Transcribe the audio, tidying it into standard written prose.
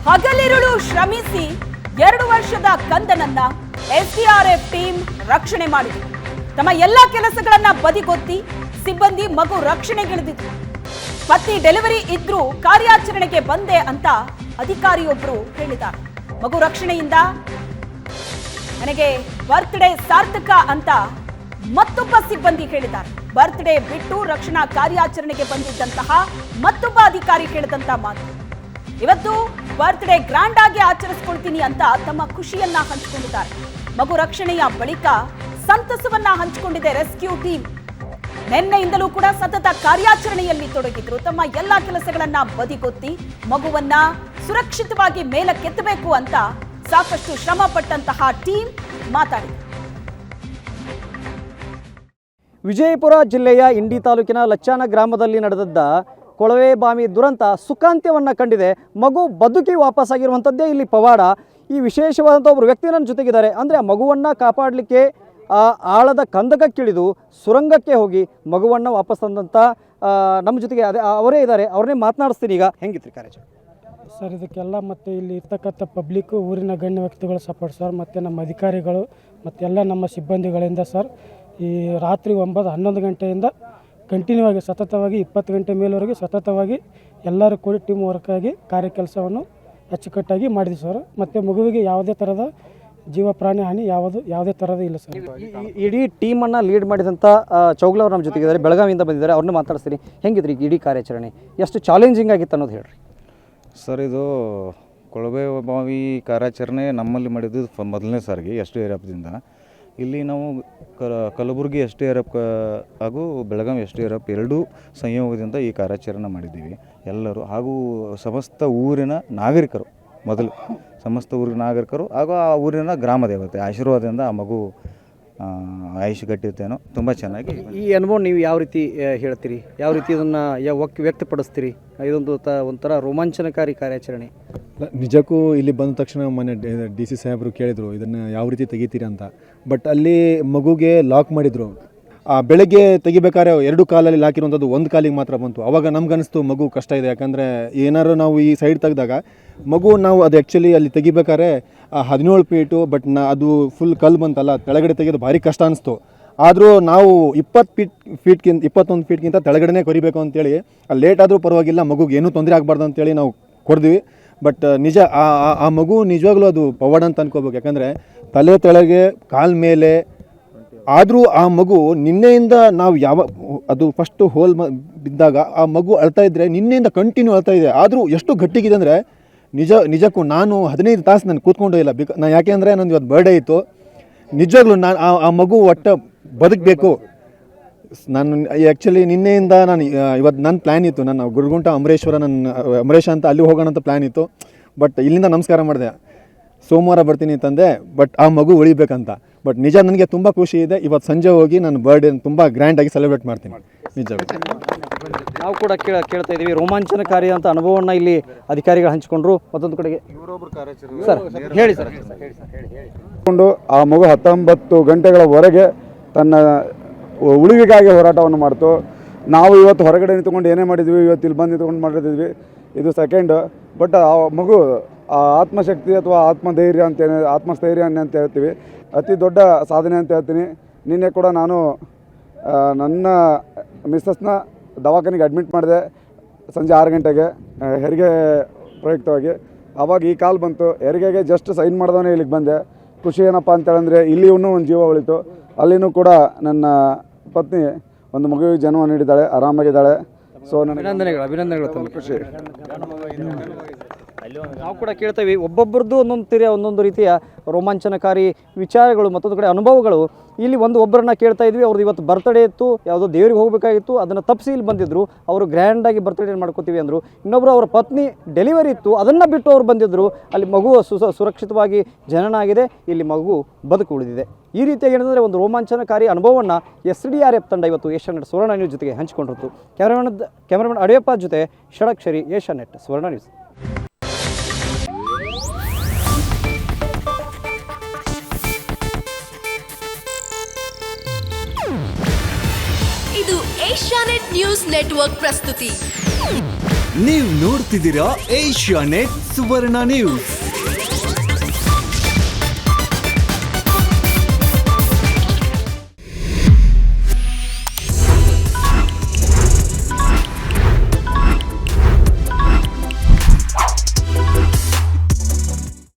ಹಗಲಿರುಳು ಶ್ರಮಿಸಿ 2 ವರ್ಷದ ಕಂದನನ್ನ SDRF team ರಕ್ಷಣೆ ಮಾಡಿದೆ. ತಮ್ಮ ಎಲ್ಲ ಕೆಲಸಗಳನ್ನ ಬದಿಗೊತ್ತಿ ಸಿಬ್ಬಂದಿ ಮಗು ರಕ್ಷಣೆಗಿಳಿದಿದ್ರು. ಪತಿ ಡೆಲಿವರಿ ಇದ್ರೂ ಕಾರ್ಯಾಚರಣೆಗೆ ಬಂದೆ ಅಂತ ಅಧಿಕಾರಿಯೊಬ್ಬರು ಹೇಳಿದ್ದಾರೆ. ಮಗು ರಕ್ಷಣೆಯಿಂದ ನನಗೆ ಬರ್ತ್ಡೇ ಸಾರ್ಥಕ ಅಂತ ಮತ್ತೊಬ್ಬ ಸಿಬ್ಬಂದಿ ಹೇಳಿದ್ದಾರೆ. ಬರ್ತ್ಡೇ ಬಿಟ್ಟು ರಕ್ಷಣಾ ಕಾರ್ಯಾಚರಣೆಗೆ ಬಂದಿದ್ದಂತಹ ಮತ್ತೊಬ್ಬ ಅಧಿಕಾರಿ ಹೇಳಿದಂತ ಮಾತು. ಇವತ್ತು ಬರ್ತ್ಡೇ ಗ್ರ್ಯಾಂಡ್ ಆಗಿ ಆಚರಿಸಿಕೊಳ್ತೀನಿ ಅಂತ ತಮ್ಮ ಖುಷಿಯನ್ನ ಹಂಚಿಕೊಂಡಿದ್ದಾರೆ. ಮಗು ರಕ್ಷಣೆಯ ಬಳಿಕ ಸಂತಸವನ್ನ ಹಂಚಿಕೊಂಡಿದೆ ರೆಸ್ಕ್ಯೂ ಟೀಮ್. ನಿನ್ನೆಯಿಂದಲೂ ಕೂಡ ಸತತ ಕಾರ್ಯಾಚರಣೆಯಲ್ಲಿ ತೊಡಗಿದ್ರು. ತಮ್ಮ ಎಲ್ಲಾ ಕೆಲಸಗಳನ್ನ ಬದಿಗೊತ್ತಿ ಮಗುವನ್ನ ಸುರಕ್ಷಿತವಾಗಿ ಮೇಲಕ್ಕೆತ್ತಬೇಕು ಅಂತ ಸಾಕಷ್ಟು ಶ್ರಮ ಪಟ್ಟಂತಹ ಟೀಮ್ ಮಾತಾಡಿದೆ. ವಿಜಯಪುರ ಜಿಲ್ಲೆಯ ಇಂಡಿ ತಾಲೂಕಿನ ಲಚ್ಚಾನ ಗ್ರಾಮದಲ್ಲಿ ನಡೆದದ್ದ ಕೊಳವೆ ಬಾವಿ ದುರಂತ ಸುಖಾಂತ್ಯವನ್ನು ಕಂಡಿದೆ. ಮಗು ಬದುಕಿ ವಾಪಸ್ಸಾಗಿರುವಂಥದ್ದೇ ಇಲ್ಲಿ ಪವಾಡ. ಈ ವಿಶೇಷವಾದಂಥ ಒಬ್ಬರು ವ್ಯಕ್ತಿ ನನ್ನ ಜೊತೆಗಿದ್ದಾರೆ. ಅಂದರೆ ಆ ಮಗುವನ್ನು ಕಾಪಾಡಲಿಕ್ಕೆ ಆ ಆಳದ ಕಂದಕಕ್ಕಿಳಿದು ಸುರಂಗಕ್ಕೆ ಹೋಗಿ ಮಗುವನ್ನು ವಾಪಸ್ ತಂದಂಥ ನಮ್ಮ ಜೊತೆಗೆ ಅವರೇ ಇದ್ದಾರೆ. ಅವ್ರನ್ನೇ ಮಾತನಾಡಿಸ್ತೀನಿ. ಈಗ ಹೆಂಗಿತ್ತು ಕಾರ್ಯಾಚರಣೆ ಸರ್? ಇದಕ್ಕೆಲ್ಲ ಮತ್ತು ಇಲ್ಲಿ ಇರ್ತಕ್ಕಂಥ ಪಬ್ಲಿಕ್ಕು, ಊರಿನ ಗಣ್ಯ ವ್ಯಕ್ತಿಗಳು ಸಪೋರ್ಟ್ ಸರ್, ಮತ್ತು ನಮ್ಮ ಅಧಿಕಾರಿಗಳು ಮತ್ತೆಲ್ಲ ನಮ್ಮ ಸಿಬ್ಬಂದಿಗಳಿಂದ ಸರ್. ಈ ರಾತ್ರಿ 9-11 ಗಂಟೆಯಿಂದ ಕಂಟಿನ್ಯೂ ಆಗಿ ಸತತವಾಗಿ 20 ಗಂಟೆ ಮೇಲವರೆಗೆ ಸತತವಾಗಿ ಎಲ್ಲರೂ ಕೂಡಿ ಟೀಮ್ ವರ್ಕ್ ಆಗಿ ಕಾರ್ಯಕೆಲಸವನ್ನು ಅಚ್ಚುಕಟ್ಟಾಗಿ ಮಾಡಿದ್ವಿ ಸರ್. ಮತ್ತು ಮಗುವಿಗೆ ಯಾವುದೇ ಥರದ ಜೀವ ಪ್ರಾಣಿ ಹಾನಿ ಯಾವುದೇ ಥರದ ಇಲ್ಲ ಸರ್. ಇಡೀ ಟೀಮನ್ನು ಲೀಡ್ ಮಾಡಿದಂಥ ಚೌಗ್ಲ ಅವರು ನಮ್ಮ ಜೊತೆಗಿದ್ದಾರೆ. ಬೆಳಗಾವಿಯಿಂದ ಬಂದಿದ್ದಾರೆ. ಅವ್ರನ್ನ ಮಾತಾಡಿಸ್ತೀನಿ. ಹೆಂಗಿದ್ರಿ ಇಡೀ ಕಾರ್ಯಾಚರಣೆ? ಎಷ್ಟು ಚಾಲೆಂಜಿಂಗ್ ಆಗಿತ್ತು ಅನ್ನೋದು ಹೇಳ್ರಿ ಸರ್. ಇದು ಕೊಳವೆ ಬಾವಿ ಕಾರ್ಯಾಚರಣೆ ನಮ್ಮಲ್ಲಿ ಮಾಡಿದ್ದು ಮೊದಲನೇ ಸಾರಿಗೆ SDRF ಇಲ್ಲಿ ನಾವು ಕಲಬುರಗಿ SDRF ಹಾಗೂ ಬೆಳಗಾವಿ SDRF ಎರಡೂ ಸಂಯೋಗದಿಂದ ಈ ಕಾರ್ಯಾಚರಣೆ ಮಾಡಿದ್ದೀವಿ ಎಲ್ಲರೂ. ಹಾಗೂ ಸಮಸ್ತ ಊರಿನ ನಾಗರಿಕರು, ಮೊದಲು ಸಮಸ್ತ ಊರಿನ ನಾಗರಿಕರು ಹಾಗೂ ಆ ಊರಿನ ಗ್ರಾಮ ದೇವತೆ ಆಶೀರ್ವಾದದಿಂದ ಆ ಮಗು ಆಯುಷ್ ಗಟ್ಟಿರ್ತೇನೋ ತುಂಬ ಚೆನ್ನಾಗಿ. ಈ ಅನುಭವ ನೀವು ಯಾವ ರೀತಿ ಹೇಳ್ತೀರಿ? ಯಾವ ರೀತಿ ಇದನ್ನು ವ್ಯಕ್ತಪಡಿಸ್ತೀರಿ? ಇದೊಂದು ಒಂಥರ ರೋಮಾಂಚನಕಾರಿ ಕಾರ್ಯಾಚರಣೆ. ನಿಜಕ್ಕೂ ಇಲ್ಲಿ ಬಂದ ತಕ್ಷಣ ಮೊನ್ನೆ DC ಸಾಹೇಬರು ಕೇಳಿದರು ಇದನ್ನು ಯಾವ ರೀತಿ ತೆಗಿತೀರಿ ಅಂತ. ಬಟ್ ಅಲ್ಲಿ ಮಗುಗೆ ಲಾಕ್ ಮಾಡಿದರು. ಬೆಳಗ್ಗೆ ತೆಗಿಬೇಕಾದ್ರೆ 2 ಕಾಲಲ್ಲಿ ಲಾಕಿರುವಂಥದ್ದು 1 ಕಾಲಿಗೆ ಮಾತ್ರ ಬಂತು. ಆವಾಗ ನಮ್ಗನ್ನಿಸ್ತು ಮಗು ಕಷ್ಟ ಇದೆ. ಯಾಕಂದರೆ ಏನಾರು ನಾವು ಈ ಸೈಡ್ ತೆಗೆದಾಗ ಮಗು ನಾವು ಅದು ಆ್ಯಕ್ಚುಲಿ ಅಲ್ಲಿ ತೆಗಿಬೇಕಾದ್ರೆ 17 ಫೀಟು, ಬಟ್ ಅದು ಫುಲ್ ಕಲ್ಲು ಬಂತಲ್ಲ, ಕೆಳಗಡೆ ತೆಗೆದು ಭಾರಿ ಕಷ್ಟ ಅನಿಸ್ತು. ಆದರೂ ನಾವು 21 ಫೀಟ್ಗಿಂತ ತೆಳಗಡೆ ಕೊರಿಬೇಕು ಅಂತೇಳಿ ಅಲ್ಲಿ ಲೇಟ್ ಆದರೂ ಪರವಾಗಿಲ್ಲ, ಮಗುಗೆ ಏನೂ ತೊಂದರೆ ಆಗಬಾರ್ದು ಅಂತೇಳಿ ನಾವು ಕೊಡ್ದ್ವಿ. ಬಟ್ ನಿಜ ಆ ಮಗು ನಿಜವಾಗ್ಲೂ ಅದು ಪವಾಡ ಅಂತ ಅನ್ಕೋಬೇಕು. ಯಾಕಂದರೆ ತಲೆ ತೆಳಗೆ ಕಾಲ ಮೇಲೆ ಆದರೂ ಆ ಮಗು ನಿನ್ನೆಯಿಂದ ನಾವು ಅದು ಫಸ್ಟು ಹೋಲ್ ಬಿದ್ದಾಗ ಆ ಮಗು ಅಳ್ತಾ ಇದ್ದರೆ ನಿನ್ನೆಯಿಂದ ಕಂಟಿನ್ಯೂ ಅಳ್ತಾ ಇದೆ. ಆದರೂ ಎಷ್ಟು ಗಟ್ಟಿಗಿದೆ ಅಂದರೆ ನಿಜಕ್ಕೂ ನಾನು 15 ತಾಸು ನಾನು ಕೂತ್ಕೊಂಡು ಇಲ್ಲ. ನಾನು ಯಾಕೆ ಅಂದರೆ ನಂದು ಇವತ್ತು ಬರ್ಡೇ ಇತ್ತು. ನಿಜವಾಗ್ಲೂ ನಾನು ಆ ಮಗು ಒಟ್ಟು ಬದುಕಬೇಕು. ನಾನು ಆ್ಯಕ್ಚುಲಿ ನಿನ್ನೆಯಿಂದ ನಾನು ಇವತ್ತು ನನ್ನ ಪ್ಲ್ಯಾನ್ ಇತ್ತು. ನನ್ನ ಗುರುಗುಂಟ ಅಮರೇಶ ಅಂತ ಅಲ್ಲಿ ಹೋಗೋಣ ಅಂತ ಪ್ಲ್ಯಾನ್ ಇತ್ತು. ಬಟ್ ಇಲ್ಲಿಂದ ನಮಸ್ಕಾರ ಮಾಡಿದೆ. ಸೋಮವಾರ ಬರ್ತೀನಿ ಅಂತಂದೆ. ಬಟ್ ಆ ಮಗು ಉಳಿಬೇಕಂತ. ಬಟ್ ನಿಜ ನನಗೆ ತುಂಬ ಖುಷಿ ಇದೆ. ಇವತ್ತು ಸಂಜೆ ಹೋಗಿ ನಾನು ಬರ್ಡೇ ತುಂಬ ಗ್ರ್ಯಾಂಡಾಗಿ ಸೆಲೆಬ್ರೇಟ್ ಮಾಡ್ತೀನಿ. ನಿಜ ನಾವು ಕೂಡ ಕೇಳ್ತಾ ಇದ್ದೀವಿ. ರೋಮಾಂಚನಕಾರಿ ಅಂತ ಅನುಭವವನ್ನು ಇಲ್ಲಿ ಅಧಿಕಾರಿಗಳು ಹಂಚಿಕೊಂಡ್ರು. ಮತ್ತೊಂದು ಕಡೆಗೆ ಸರ್ ಹೇಳಿ ಸರ್. ಆ ಮಗು 19 ಗಂಟೆಗಳವರೆಗೆ ತನ್ನ ಉಳಿವಿಗಾಗಿ ಹೋರಾಟವನ್ನು ಮಾಡ್ತು. ನಾವು ಇವತ್ತು ಹೊರಗಡೆ ನಿಂತ್ಕೊಂಡು ಏನೇ ಮಾಡಿದ್ವಿ, ಇವತ್ತು ಇಲ್ಲಿ ಬಂದು ನಿಂತ್ಕೊಂಡು ಮಾಡಿದ್ವಿ. ಇದು ಸೆಕೆಂಡ್. ಬಟ್ ಆ ಮಗು ಆತ್ಮಶಕ್ತಿ ಅಥವಾ ಆತ್ಮಸ್ಥೈರ್ಯ ಅಂತ ಹೇಳ್ತೀವಿ. ಅತಿ ದೊಡ್ಡ ಸಾಧನೆ ಅಂತ ಹೇಳ್ತೀನಿ. ನಿನ್ನೆ ಕೂಡ ನಾನು ನನ್ನ ಮಿಸ್ಸಸ್ನ ದವಾಖಾನೆಗೆ ಅಡ್ಮಿಟ್ ಮಾಡಿದೆ ಸಂಜೆ 6 ಗಂಟೆಗೆ ಹೆರಿಗೆ ಪ್ರಯುಕ್ತವಾಗಿ. ಆವಾಗ ಈ ಕಾಲ್ ಬಂತು. ಹೆರಿಗೆಗೆ ಜಸ್ಟ್ ಸೈನ್ ಮಾಡಿದವನೇ ಇಲ್ಲಿಗೆ ಬಂದೆ. ಖುಷಿ ಏನಪ್ಪ ಅಂತೇಳಂದರೆ ಇಲ್ಲಿಯೂ ಒಂದು ಜೀವ ಉಳಿತು. ಅಲ್ಲಿನೂ ಕೂಡ ನನ್ನ ಪತ್ನಿ ಒಂದು ಮಗುವಿಗೆ ಜನ್ಮ ನೀಡಿದ್ದಾಳೆ, ಆರಾಮಾಗಿದ್ದಾಳೆ. ಸೊ ನನಗೆ ಅಭಿನಂದನೆಗಳು. ಖುಷಿ. ನಾವು ಕೂಡ ಕೇಳ್ತೇವೆ. ಒಬ್ಬೊಬ್ಬರದ್ದು ಒಂದೊಂದು ರೀತಿಯ ರೋಮಾಂಚನಕಾರಿ ವಿಚಾರಗಳು, ಮತ್ತೊಂದು ಕಡೆ ಅನುಭವಗಳು. ಇಲ್ಲಿ ಒಬ್ಬರನ್ನ ಕೇಳ್ತಾ ಇದ್ವಿ. ಅವ್ರದ್ದು ಇವತ್ತು ಬರ್ತ್ಡೇ ಇತ್ತು, ಯಾವುದೋ ದೇವರಿಗೆ ಹೋಗಬೇಕಾಗಿತ್ತು, ಅದನ್ನು ತಪ್ಪಿಸಿ ಇಲ್ಲಿ ಬಂದಿದ್ದರು. ಅವರು ಗ್ರ್ಯಾಂಡಾಗಿ ಬರ್ತ್ಡೇ ಮಾಡ್ಕೋತೀವಿ ಅಂದರು. ಇನ್ನೊಬ್ಬರು ಅವರ ಪತ್ನಿ ಡೆಲಿವರಿ ಇತ್ತು, ಅದನ್ನು ಬಿಟ್ಟು ಅವ್ರು ಬಂದಿದ್ದರು. ಅಲ್ಲಿ ಮಗು ಸುರಕ್ಷಿತವಾಗಿ ಜನನ ಆಗಿದೆ. ಇಲ್ಲಿ ಮಗು ಬದುಕು ಉಳಿದಿದೆ. ಈ ರೀತಿಯಾಗಿ ಏನಂದರೆ ಒಂದು ರೋಮಾಂಚನಕಾರಿ ಅನುಭವವನ್ನು SDRF ತಂಡ ಇವತ್ತು ಏಷ್ಯಾನೆಟ್ ಸುವರ್ಣ ನ್ಯೂಸ್ ಜೊತೆಗೆ ಹಂಚಿಕೊಂಡಿತ್ತು. ಕ್ಯಾಮರಾಮನ್ ಅಡಿಯಪ್ಪ ಜೊತೆ ಷಡಕ್ಷರಿ, ಏಷ್ಯಾನೆಟ್ ಸುವರ್ಣ ನ್ಯೂಸ್. ಇದು ಏಷ್ಯಾನೆಟ್ ನ್ಯೂಸ್ ನೆಟ್ವರ್ಕ್ ಪ್ರಸ್ತುತಿ. ನೀವು ನೋಡ್ತಿದ್ದೀರಾ ಏಷ್ಯಾ ನೆಟ್ ಸುವರ್ಣ ನ್ಯೂಸ್.